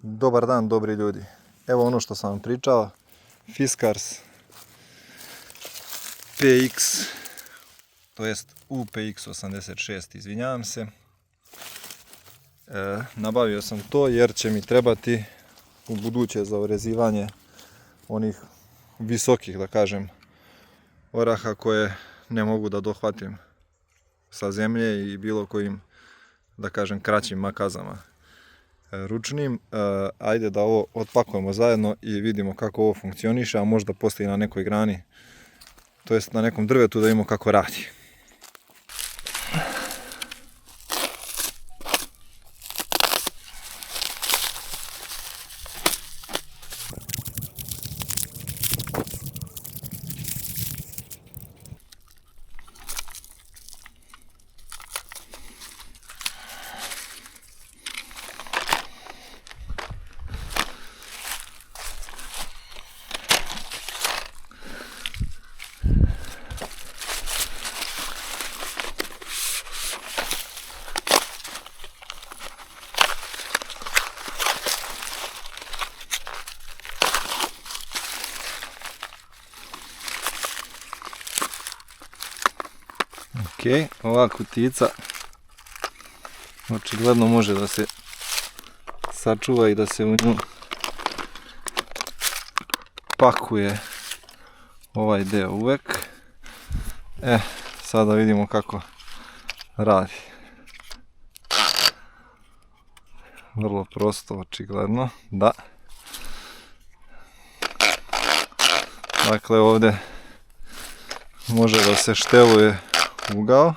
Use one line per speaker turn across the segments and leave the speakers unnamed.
Dobar dan, dobri ljudi. Evo ono što sam vam pričao, Fiskars PX, to jest UPX 86, izvinjavam se. Nabavio sam to jer će mi trebati u buduće za orezivanje onih visokih, da kažem, oraha koje ne mogu da dohvatim sa zemlje i bilo kojim, da kažem, kraćim makazama ručnim. Ajde da ovo otpakujemo zajedno i vidimo kako ovo funkcioniše, a možda postoji na nekoj grani, to jest na nekom drvetu, da vidimo kako radi. Ok, ova kutica očigledno može da se sačuva i da se u nju pakuje ovaj deo uvek. Sada vidimo kako radi. Vrlo prosto, očigledno, da. Dakle, ovdje može da se šteluje ugao.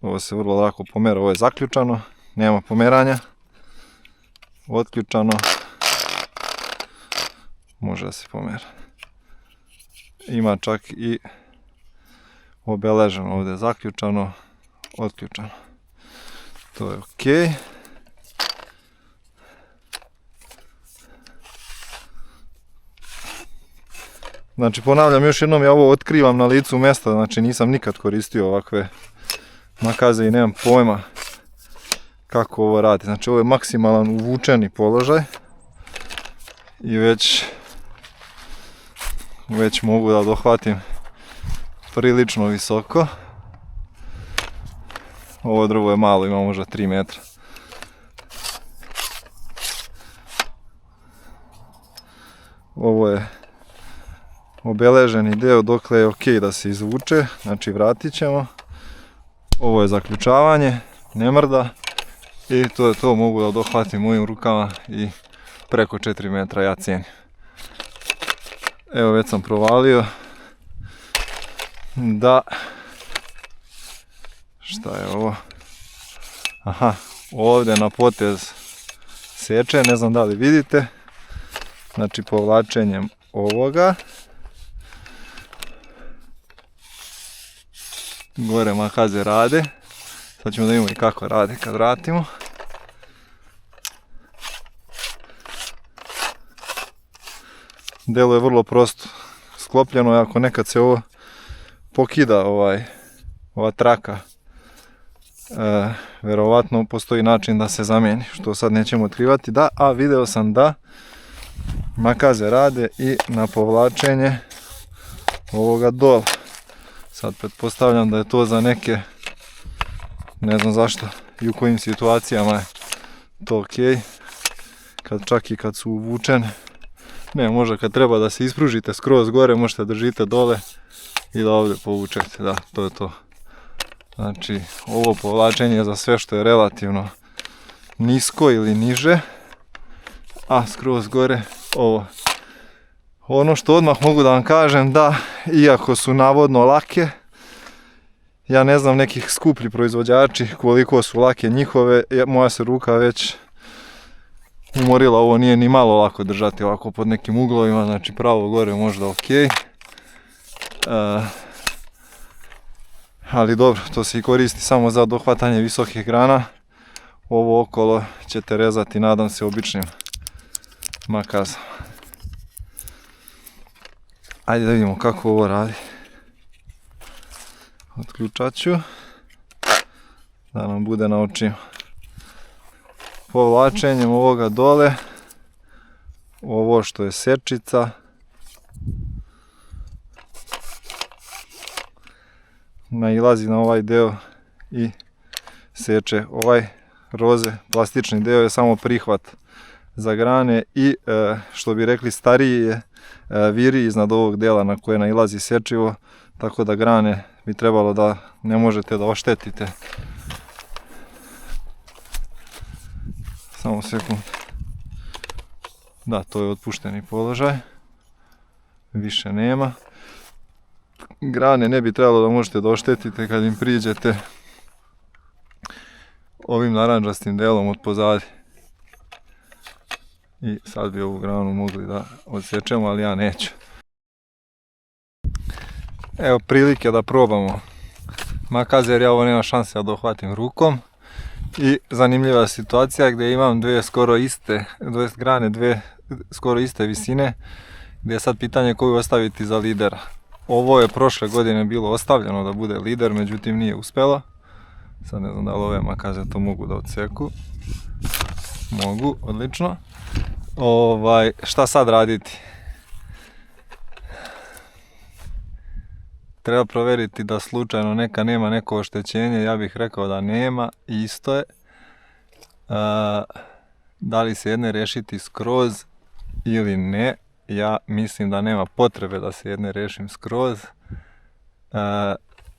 Ovo se vrlo lako pomera, ovo je zaključano, nema pomeranja. Otključano, može da se pomera. Ima čak i obeleženo ovdje zaključano, otključano. To je ok. Znači, ponavljam još jednom, ja ovo otkrivam na licu mjesta, znači nisam nikad koristio ovakve makaze i nemam pojma kako ovo radi. Znači, ovo je maksimalan uvučeni položaj i već mogu da dohvatim prilično visoko. Ovo drvo je malo, ima možda 3 metra. Ovo je obeleženi deo dokle je ok da se izvuče, znači vratit ćemo. Ovo je zaključavanje, ne mrda i to je to, mogu da dohvatim mojim rukama i preko 4 metra, ja cijenim. Evo, već sam provalio da, šta je ovo? Aha, ovdje na potez seče, ne znam da li vidite, znači povlačenjem ovoga gore makaze rade. Sad ćemo da vidimo i kako rade kad vratimo. Delo je vrlo prosto sklopljeno, ako nekad se ovo pokida, ova traka, verovatno postoji način da se zamijeni, što sad nećemo otkrivati. Da, a video sam da makaze rade i na povlačenje ovoga dola. Sad pretpostavljam da je to za neke, ne znam zašto i u kojim situacijama je to ok, čak i kad su uvučene. Ne, možda kad treba da se ispružite skroz gore, možete držite dole i da ovdje povučete, da, to je to. Znači, ovo povlačenje je za sve što je relativno nisko ili niže, a skroz gore ovo. Ono što odmah mogu da vam kažem, da, iako su navodno lake, ja ne znam nekih skuplji proizvođači koliko su lake njihove, moja se ruka već umorila, ovo nije ni malo lako držati ovako pod nekim uglovima, znači pravo gore možda ok. Ali dobro, to se i koristi samo za dohvatanje visokih grana. Ovo okolo ćete rezati, nadam se, običnim makazama. Ajde da vidimo kako ovo radi. Otključat ću da nam bude na očima. povlačenjem ovoga dole, ovo što je sečica, nailazi na ovaj deo i seče. Ovaj roze plastični deo je samo prihvat za grane i što bi rekli stariji je viri iznad ovog dela na koje nailazi sečivo, tako da grane bi trebalo da ne možete da oštetite. Samo sekund. Da, to je otpušteni položaj, više nema. Grane ne bi trebalo da možete da oštetite kad im priđete ovim naranđastim delom od pozadi. I sad bi ovu granu mogli da odsečemo, ali ja neću. Evo prilike da probamo makaze, jer ja ovo nema šanse da dohvatim rukom. I zanimljiva situacija gdje imam dve skoro iste, grane dve skoro iste visine, gdje je sad pitanje koju ostaviti za lidera. Ovo je prošle godine bilo ostavljeno da bude lider, međutim nije uspjelo. Sad ne znam da li ove makaze to mogu da odseku. Mogu, odlično. Šta sad raditi? Treba provjeriti da slučajno neka nema neko oštećenje, ja bih rekao da nema, isto je. Da li se jedne rešiti skroz ili ne, ja mislim da nema potrebe da se jedne rešim skroz.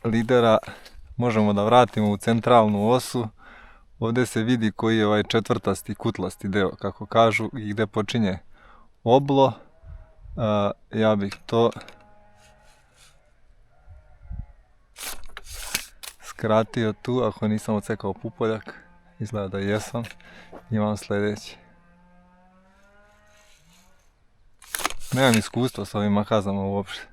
Lidera možemo da vratimo u centralnu osu, ovdje se vidi koji je ovaj četvrtasti kutlasti deo, kako kažu, i gdje počinje oblo. Ja bih to skratio tu, ako nisam odsekao pupoljak, izgleda da jesam. Imam sljedeći. Nemam iskustva s ovim makazama uopšte.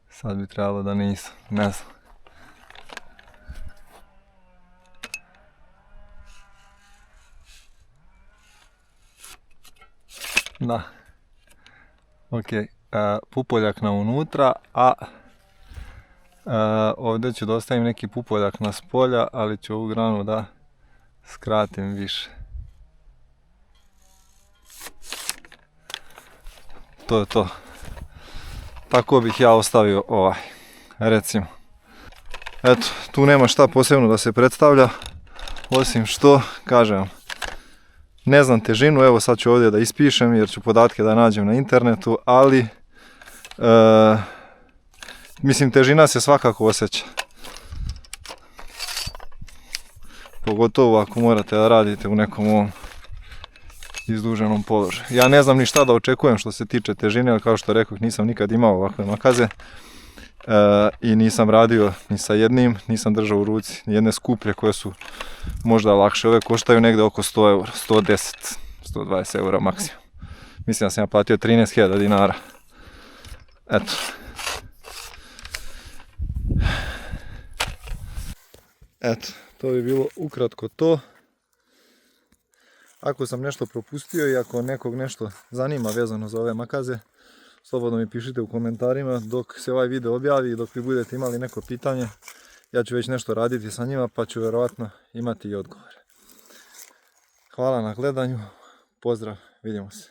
Sad bi trebalo da nisam, ne znam. Da. Ok, pupoljak na unutra, a ovdje ću da ostavim neki pupoljak na spolja, ali ću ovu granu da skratim više. To je to. Tako bih ja ostavio ovaj, recimo. Eto, tu nema šta posebno da se predstavlja, osim što, kažem, ne znam težinu, evo sad ću ovdje da ispišem jer ću podatke da nađem na internetu, ali mislim težina se svakako osjeća. Pogotovo ako morate da radite u nekom ovom izduženom položaju. Ja ne znam ni šta da očekujem što se tiče težine, ali kao što rekoh, nisam nikad imao ovakve makaze i nisam radio ni sa jednim, nisam držao u ruci ni jedne skuplje koje su možda lakše. Ove koštaju negdje oko 100 eura, 110, 120 eura maksimum. Mislim da sam ja platio 13.000 dinara. Eto. Eto, to bi bilo ukratko to. Ako sam nešto propustio i ako nekog nešto zanima vezano za ove makaze, slobodno mi pišite u komentarima dok se ovaj video objavi i dok vi budete imali neko pitanje. Ja ću već nešto raditi sa njima pa ću vjerovatno imati i odgovore. Hvala na gledanju, pozdrav, vidimo se.